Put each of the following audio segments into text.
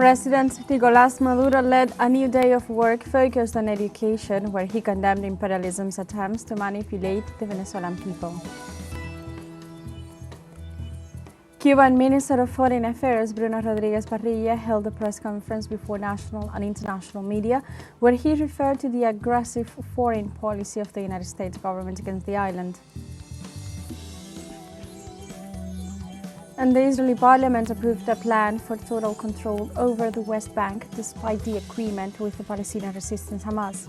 President Nicolás Maduro led a new day of work focused on education, where he condemned imperialism's attempts to manipulate the Venezuelan people. Cuban Minister of Foreign Affairs Bruno Rodriguez Parrilla held a press conference before national and international media, where he referred to the aggressive foreign policy of the United States government against the island. And the Israeli parliament approved a plan for total control over the West Bank, despite the agreement with the Palestinian resistance Hamas.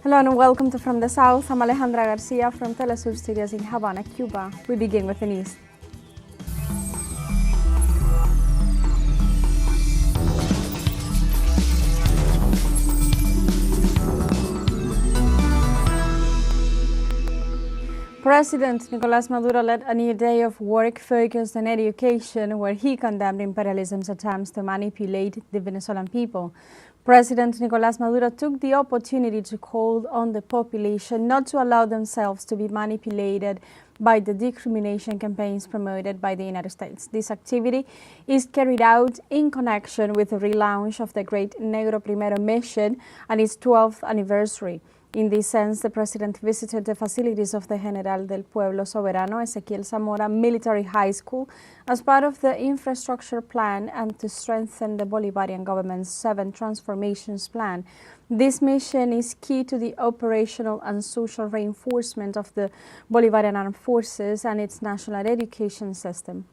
Hello and welcome to From the South. I'm Alejandra Garcia from teleSUR studios in Havana, Cuba. We begin with the news. President Nicolás Maduro led a new day of work focused on education, where he condemned imperialism's attempts to manipulate the Venezuelan people. President Nicolás Maduro took the opportunity to call on the population not to allow themselves to be manipulated by the discrimination campaigns promoted by the United States. This activity is carried out in connection with the relaunch of the Great Negro Primero mission and its 12th anniversary. In this sense, the president visited the facilities of the General del Pueblo Soberano Ezequiel Zamora Military High School as part of the infrastructure plan and to strengthen the Bolivarian government's 7 transformations plan. This mission is key to the operational and social reinforcement of the Bolivarian armed forces and its national education system.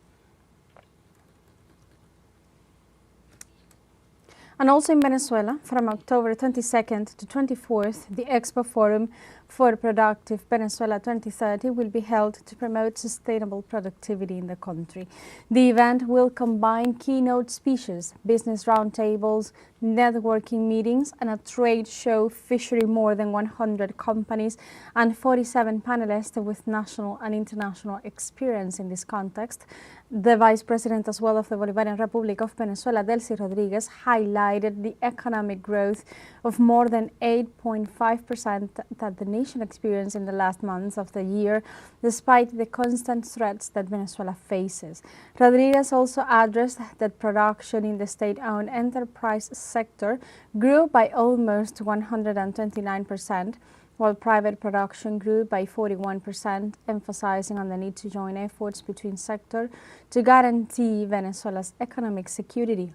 And also in Venezuela, from October 22nd to 24th, the Expo Forum for Productive Venezuela 2030 will be held to promote sustainable productivity in the country. The event will combine keynote speeches, business roundtables, networking meetings, and a trade show featuring more than 100 companies and 47 panelists with national and international experience in this context. The Vice President as well of the Bolivarian Republic of Venezuela, Delcy Rodriguez, highlighted the economic growth of more than 8.5% that the nation experienced in the last months of the year, despite the constant threats that Venezuela faces. Rodriguez also addressed that production in the state-owned enterprise sector grew by almost 129%, while private production grew by 41%, emphasizing on the need to join efforts between sectors to guarantee Venezuela's economic security.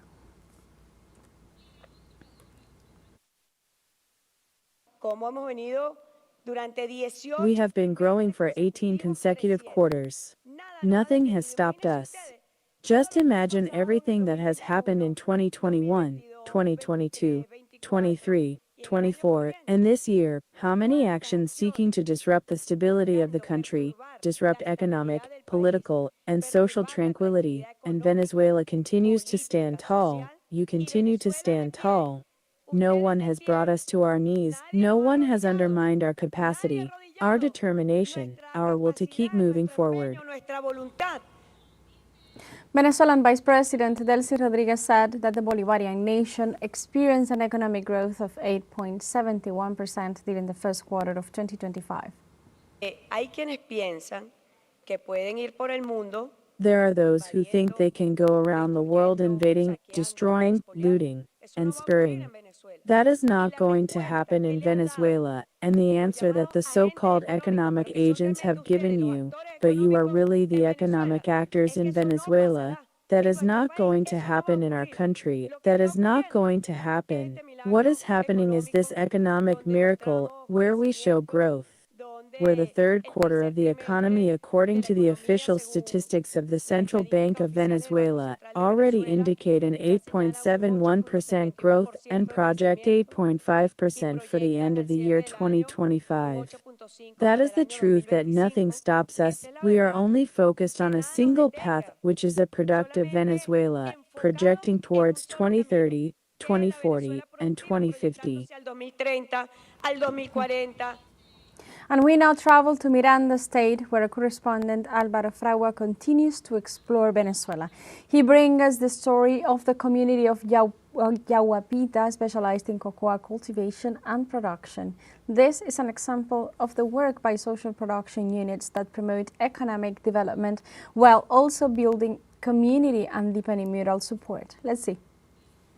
We have been growing for 18 consecutive quarters. Nothing has stopped us. Just imagine everything that has happened in 2021, 2022, 23, 24, and this year. How many actions seeking to disrupt the stability of the country, disrupt economic, political, and social tranquility, and Venezuela continues to stand tall. You continue to stand tall. No one has brought us to our knees. No one has undermined our capacity, our determination, our will to keep moving forward. Venezuelan Vice President Delcy Rodriguez said that the Bolivarian nation experienced an economic growth of 8.71% during the first quarter of 2025. There are those who think they can go around the world invading, destroying, looting, and sparing. That is not going to happen in Venezuela, and the answer that the so-called economic agents have given you, but you are really the economic actors in Venezuela. That is not going to happen in our country. That is not going to happen. What is happening is this economic miracle, where we show growth, where the third quarter of the economy, according to the official statistics of the Central Bank of Venezuela, already indicate an 8.71% growth and project 8.5% for the end of the year 2025. That is the truth, that nothing stops us. We are only focused on a single path, which is a productive Venezuela, projecting towards 2030, 2040, and 2050. And we now travel to Miranda State, where our correspondent Álvaro Fragua continues to explore Venezuela. He brings us the story of the community of Yahuapita, specialized in cocoa cultivation and production. This is an example of the work by social production units that promote economic development while also building community and deepening mutual support. Let's see.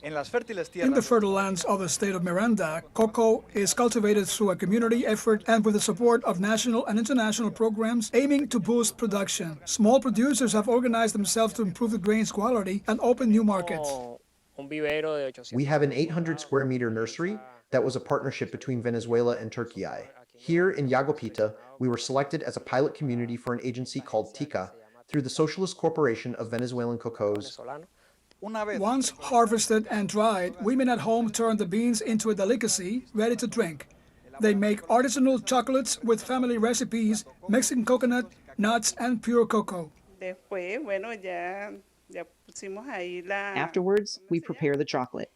In the fertile lands of the state of Miranda, cocoa is cultivated through a community effort and with the support of national and international programs aiming to boost production. Small producers have organized themselves to improve the grain's quality and open new markets. We have an 800 square meter nursery that was a partnership between Venezuela and Turkey. Here in Yagopita, we were selected as a pilot community for an agency called TICA through the Socialist Corporation of Venezuelan Cocoas. Once harvested and dried, women at home turn the beans into a delicacy ready to drink. They make artisanal chocolates with family recipes, mixing coconut, nuts, and pure cocoa. Afterwards, we prepare the chocolate.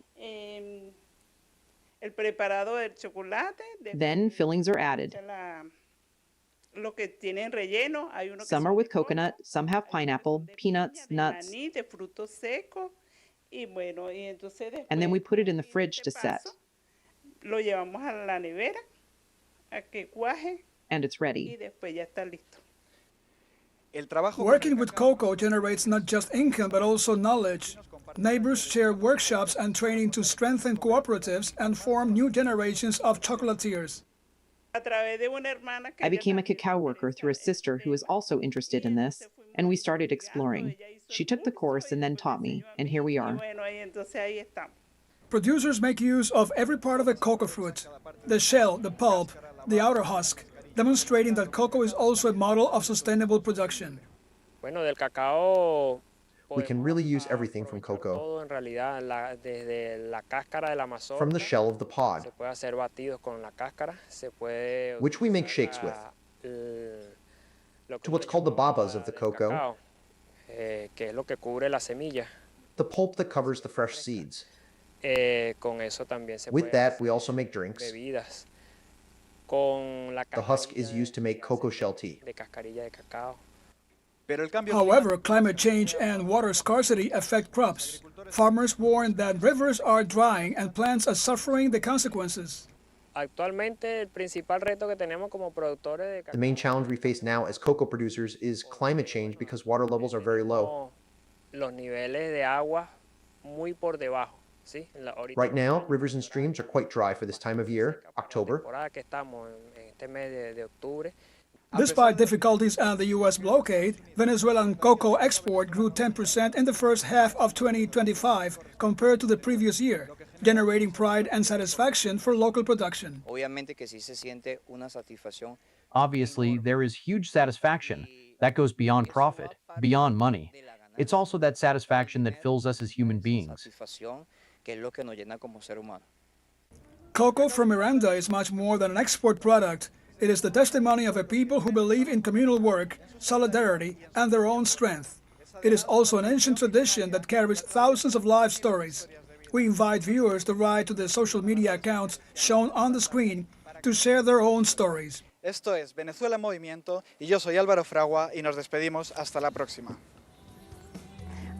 Then fillings are added. Some are with coconut, some have pineapple, peanuts, nuts. And then we put it in the fridge to set. And it's ready. Working with cocoa generates not just income but also knowledge. Neighbors share workshops and training to strengthen cooperatives and form new generations of chocolatiers. I became a cacao worker through a sister who was also interested in this, and we started exploring. She took the course and then taught me, and here we are. Producers make use of every part of the cocoa fruit, the shell, the pulp, the outer husk, demonstrating that cocoa is also a model of sustainable production. We can really use everything from cocoa. From the shell of the pod, which we make shakes with, to what's called the babas of the cocoa, the pulp that covers the fresh seeds. With that, we also make drinks. The husk is used to make cocoa shell tea. However, climate change and water scarcity affect crops. Farmers warn that rivers are drying and plants are suffering the consequences. The main challenge we face now as cocoa producers is climate change because water levels are very low. Right now, rivers and streams are quite dry for this time of year, October. Despite difficulties and the U.S. blockade, Venezuelan cocoa export grew 10% in the first half of 2025 compared to the previous year, generating pride and satisfaction for local production. Obviously, there is huge satisfaction that goes beyond profit, beyond money. It's also that satisfaction that fills us as human beings. Cocoa from Miranda is much more than an export product. It is the testimony of a people who believe in communal work, solidarity, and their own strength. It is also an ancient tradition that carries thousands of life stories. We invite viewers to write to the social media accounts shown on the screen to share their own stories. Esto es Venezuela en Movimiento y yo soy Álvaro Fragua y nos despedimos hasta la próxima.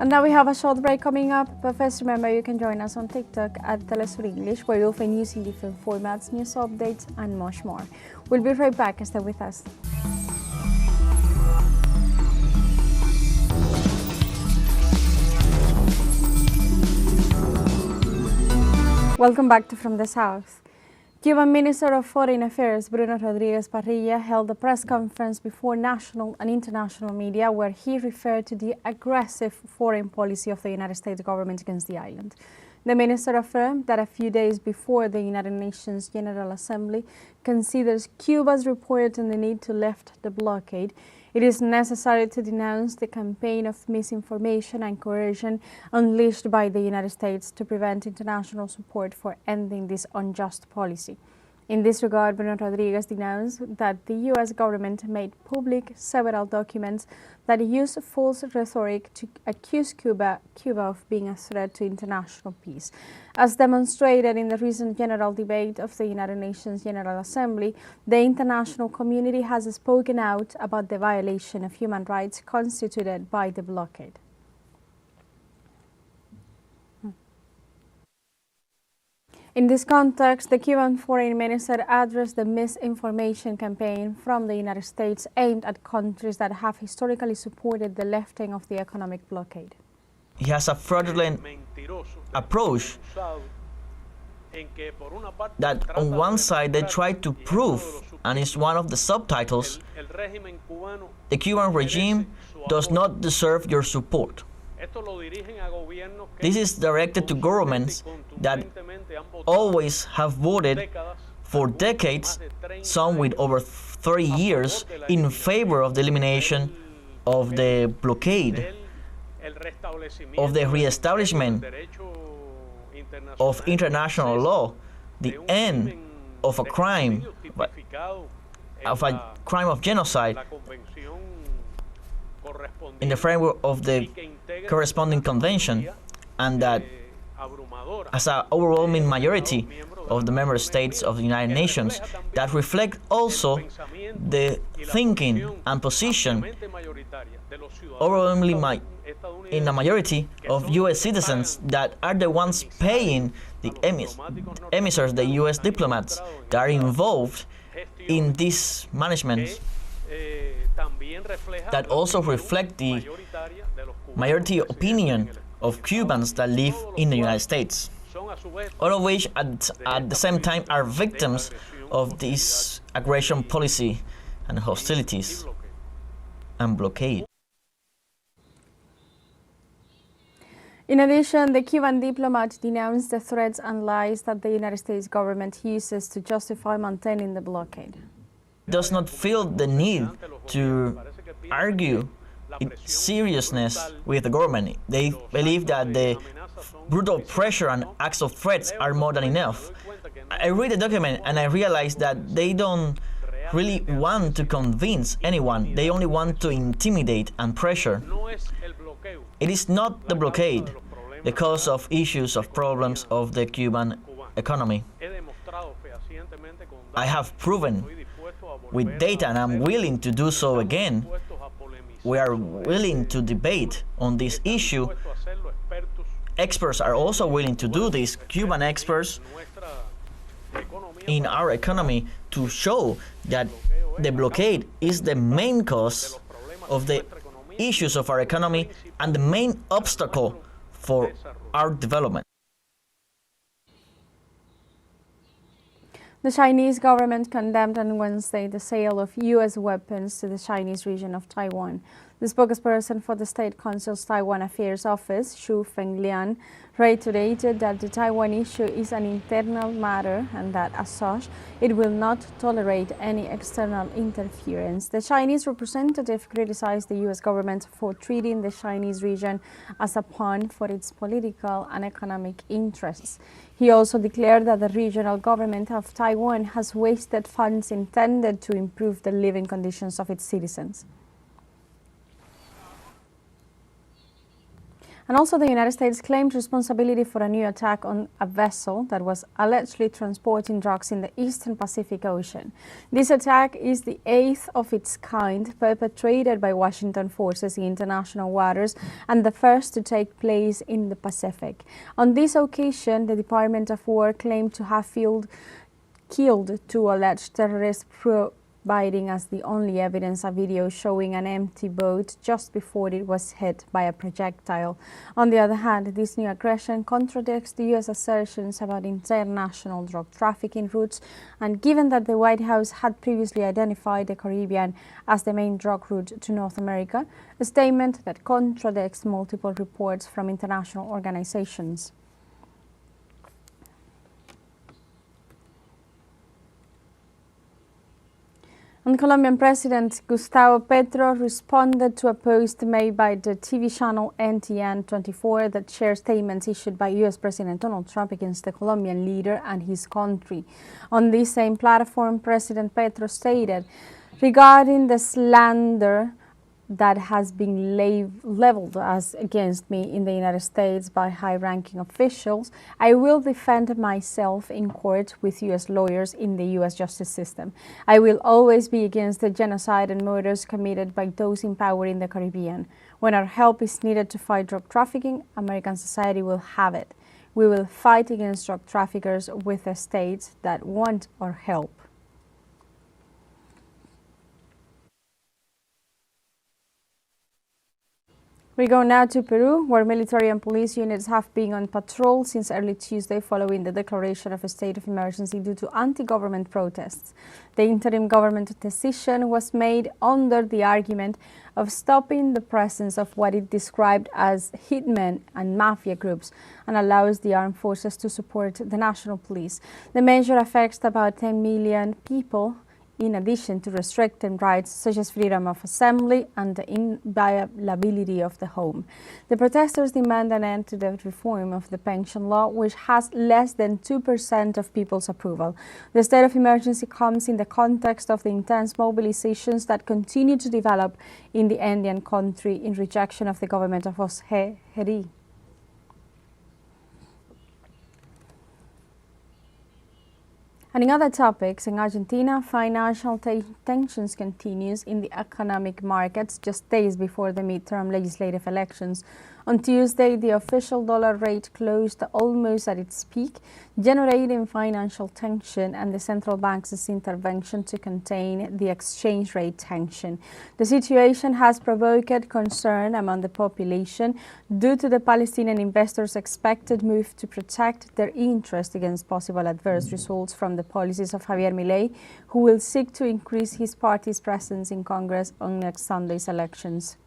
And now we have a short break coming up, but first remember you can join us on TikTok at teleSUR English, where you'll find news in different formats, news updates, and much more. We'll be right back. Stay with us. Welcome back to From the South. Cuban Minister of Foreign Affairs Bruno Rodriguez Parrilla held a press conference before national and international media where he referred to the aggressive foreign policy of the United States government against the island. The minister affirmed that a few days before the United Nations General Assembly considers Cuba's report on the need to lift the blockade, it is necessary to denounce the campaign of misinformation and coercion unleashed by the United States to prevent international support for ending this unjust policy. In this regard, Bruno Rodriguez denounced that the U.S. government made public several documents that use false rhetoric to accuse Cuba of being a threat to international peace. As demonstrated in the recent general debate of the United Nations General Assembly, the international community has spoken out about the violation of human rights constituted by the blockade. In this context, the Cuban foreign minister addressed the misinformation campaign from the United States aimed at countries that have historically supported the lifting of the economic blockade. He has a fraudulent approach that on one side they try to prove, and it's one of the subtitles, the Cuban regime does not deserve your support. This is directed to governments that always have voted for decades, some with over 30 years, in favor of the elimination of the blockade, of the reestablishment of international law, the end of a crime of genocide in the framework of the corresponding convention, and that as an overwhelming majority of the member states of the United Nations that reflect also the thinking and position overwhelmingly in a majority of U.S. citizens that are the ones paying the emissaries, the U.S. diplomats that are involved in this management, that also reflect the majority opinion of Cubans that live in the United States, all of which at the same time are victims of this aggression policy and hostilities and blockade. In addition, the Cuban diplomat denounced the threats and lies that the United States government uses to justify maintaining the blockade. Does not feel the need to argue its seriousness with the government. They believe that the brutal pressure and acts of threats are more than enough. I read the document and I realize that they don't really want to convince anyone. They only want to intimidate and pressure. It is not the blockade the cause of issues of problems of the Cuban economy. I have proven with data, and I'm willing to do so again. We are willing to debate on this issue. Experts are also willing to do this, Cuban experts in our economy, to show that the blockade is the main cause of the issues of our economy and the main obstacle for our development. The Chinese government condemned on Wednesday the sale of U.S. weapons to the Chinese region of Taiwan. The spokesperson for the State Council's Taiwan Affairs Office, Xu Fenglian, reiterated that the Taiwan issue is an internal matter and that, as such, it will not tolerate any external interference. The Chinese representative criticized the U.S. government for treating the Chinese region as a pawn for its political and economic interests. He also declared that the regional government of Taiwan has wasted funds intended to improve the living conditions of its citizens. And also, the United States claimed responsibility for a new attack on a vessel that was allegedly transporting drugs in the Eastern Pacific Ocean. This attack is the 8th of its kind perpetrated by Washington forces in international waters and the first to take place in the Pacific. On this occasion, the Department of War claimed to have killed two alleged terrorists, providing as the only evidence a video showing an empty boat just before it was hit by a projectile. On the other hand, this new aggression contradicts the U.S. assertions about international drug trafficking routes, and given that the White House had previously identified the Caribbean as the main drug route to North America, a statement that contradicts multiple reports from international organizations. And Colombian President Gustavo Petro responded to a post made by the TV channel NTN24 that shares statements issued by U.S. President Donald Trump against the Colombian leader and his country. On this same platform, President Petro stated, regarding the slander that has been leveled against me in the United States by high-ranking officials, I will defend myself in court with U.S. lawyers in the U.S. justice system. I will always be against the genocide and murders committed by those in power in the Caribbean. When our help is needed to fight drug trafficking, American society will have it. We will fight against drug traffickers with the states that want our help. We go now to Peru, where military and police units have been on patrol since early Tuesday following the declaration of a state of emergency due to anti-government protests. The interim government decision was made under the argument of stopping the presence of what it described as hitmen and mafia groups and allows the armed forces to support the national police. The measure affects about 10 million people, in addition to restricting rights such as freedom of assembly and the inviolability of the home. The protesters demand an end to the reform of the pension law, which has less than 2% of people's approval. The state of emergency comes in the context of the intense mobilizations that continue to develop in the Andean country in rejection of the government of José Herrí. And in other topics, in Argentina, financial tensions continues in the economic markets just days before the midterm legislative elections. On Tuesday, the official dollar rate closed almost at its peak, generating financial tension and the central bank's intervention to contain the exchange rate tension. The situation has provoked concern among the population due to the Palestinian investors' expected move to protect their interest against possible adverse results from the policies of Javier Milei, who will seek to increase his party's presence in Congress on next Sunday's elections.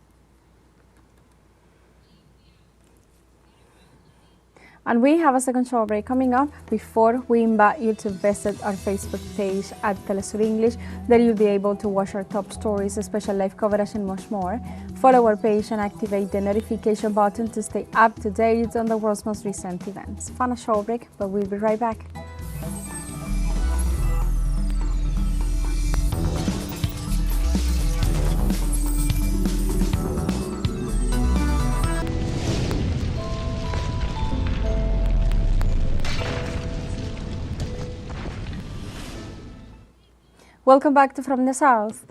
And we have a second show break coming up. Before, we invite you to visit our Facebook page at teleSUR English. There you'll be able to watch our top stories, special live coverage and much more. Follow our page and activate the notification button to stay up to date on the world's most recent events. Fun show break, but we'll be right back. Welcome back to From the South.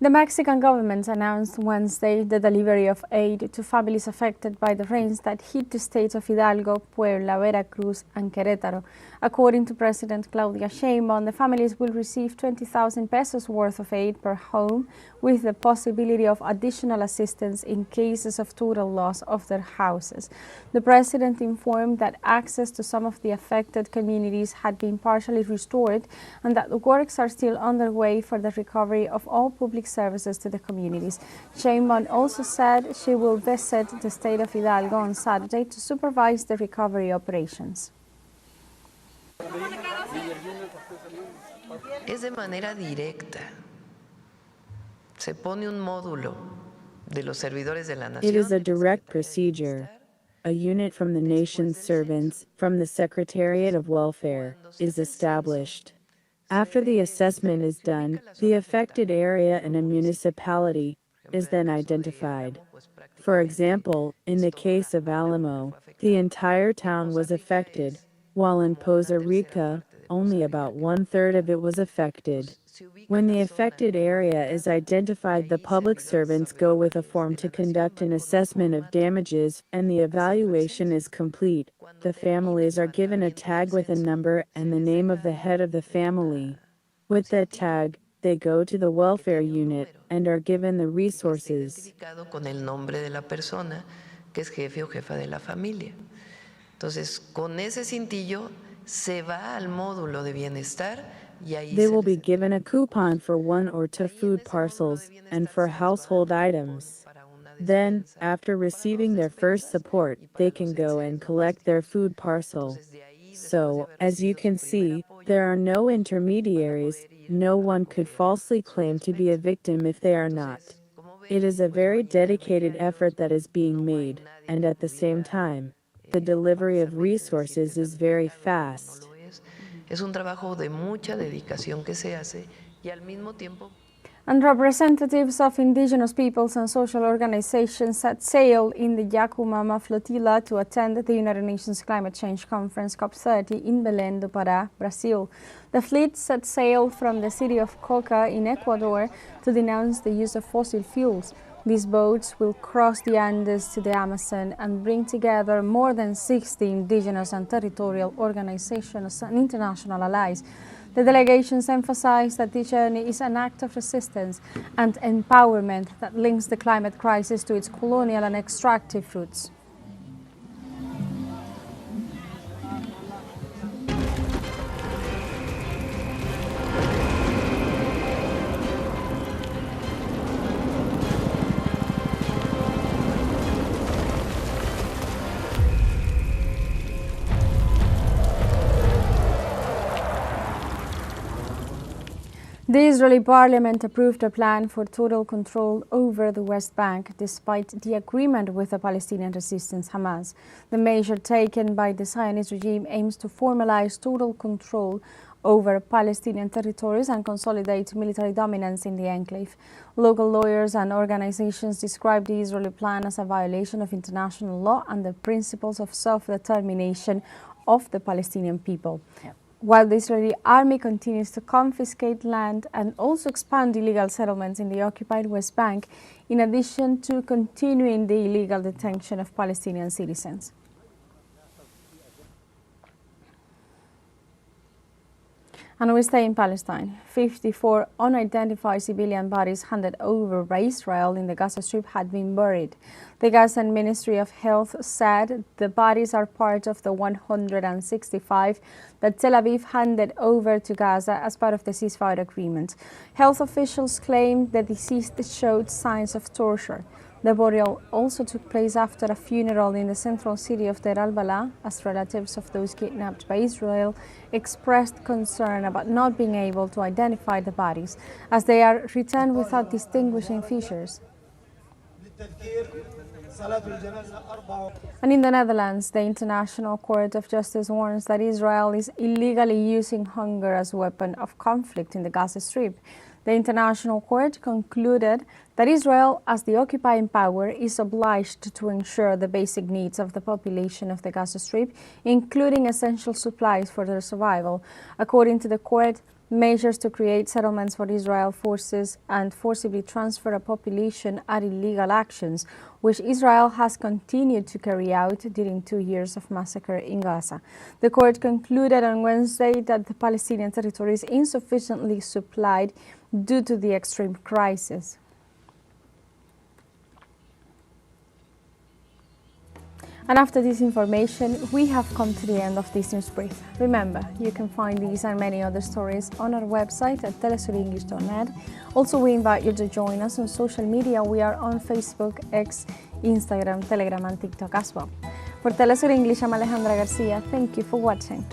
The Mexican government announced Wednesday the delivery of aid to families affected by the rains that hit the states of Hidalgo, Puebla, Veracruz, and Querétaro. According to President Claudia Sheinbaum, the families will receive 20,000 pesos worth of aid per home, with the possibility of additional assistance in cases of total loss of their houses. The president informed that access to some of the affected communities had been partially restored and that the works are still underway for the recovery of all public services to the communities. Sheinbaum also said she will visit the state of Hidalgo on Saturday to supervise the recovery operations. Es de manera directa. Se pone un módulo de los servidores de la nación. It is a direct procedure. A unit from the nation's servants, from the Secretariat of Welfare, is established. After the assessment is done, the affected area in a municipality is then identified. For example, in the case of Alamo, the entire town was affected, while in Poza Rica, only about 1/3 of it was affected. When the affected area is identified, the public servants go with a form to conduct an assessment of damages, and the evaluation is complete. The families are given a tag with a number and the name of the head of the family. With that tag, they go to the welfare unit and are given the resources. Con el nombre de la persona que es jefe o jefa de la familia. Entonces, con ese cintillo se va al módulo de bienestar. They will be given a coupon for 1 or 2 food parcels and for household items. Then, after receiving their first support, they can go and collect their food parcel. So, as you can see, there are no intermediaries. No one could falsely claim to be a victim if they are not. It is a very dedicated effort that is being made, and at the same time, the delivery of resources is very fast. Es un trabajo de mucha dedicación que se hace y al mismo tiempo. And representatives of indigenous peoples and social organizations set sail in the Yakumama flotilla to attend the United Nations Climate Change Conference COP30 in Belém do Pará, Brazil. The fleet set sail from the city of Coca in Ecuador to denounce the use of fossil fuels. These boats will cross the Andes to the Amazon and bring together more than 60 indigenous and territorial organizations and international allies. The delegations emphasize that this journey is an act of resistance and empowerment that links the climate crisis to its colonial and extractive roots. The Israeli parliament approved a plan for total control over the West Bank, despite the agreement with the Palestinian resistance Hamas. The measure taken by the Zionist regime aims to formalize total control over Palestinian territories and consolidate military dominance in the enclave. Local lawyers and organizations describe the Israeli plan as a violation of international law and the principles of self-determination of the Palestinian people. While the Israeli army continues to confiscate land and also expand illegal settlements in the occupied West Bank, in addition to continuing the illegal detention of Palestinian citizens. And we stay in Palestine. 54 unidentified civilian bodies handed over by Israel in the Gaza Strip had been buried. The Gazan Ministry of Health said the bodies are part of the 165 that Tel Aviv handed over to Gaza as part of the ceasefire agreement. Health officials claim the deceased showed signs of torture. The burial also took place after a funeral in the central city of Deir al-Balah, as relatives of those kidnapped by Israel expressed concern about not being able to identify the bodies, as they are returned without distinguishing features. And in the Netherlands, the International Court of Justice warns that Israel is illegally using hunger as a weapon of conflict in the Gaza Strip. The International Court concluded that Israel, as the occupying power, is obliged to ensure the basic needs of the population of the Gaza Strip, including essential supplies for their survival. According to the court, measures to create settlements for Israel forces and forcibly transfer a population are illegal actions, which Israel has continued to carry out during 2 years of massacre in Gaza. The court concluded on Wednesday that the Palestinian territory is insufficiently supplied due to the extreme crisis. And after this information, we have come to the end of this news brief. Remember, you can find these and many other stories on our website at telesurenglish.net. Also, we invite you to join us on social media. We are on Facebook, X, Instagram, Telegram, and TikTok as well. For TeleSUR English, I'm Alejandra Garcia. Thank you for watching.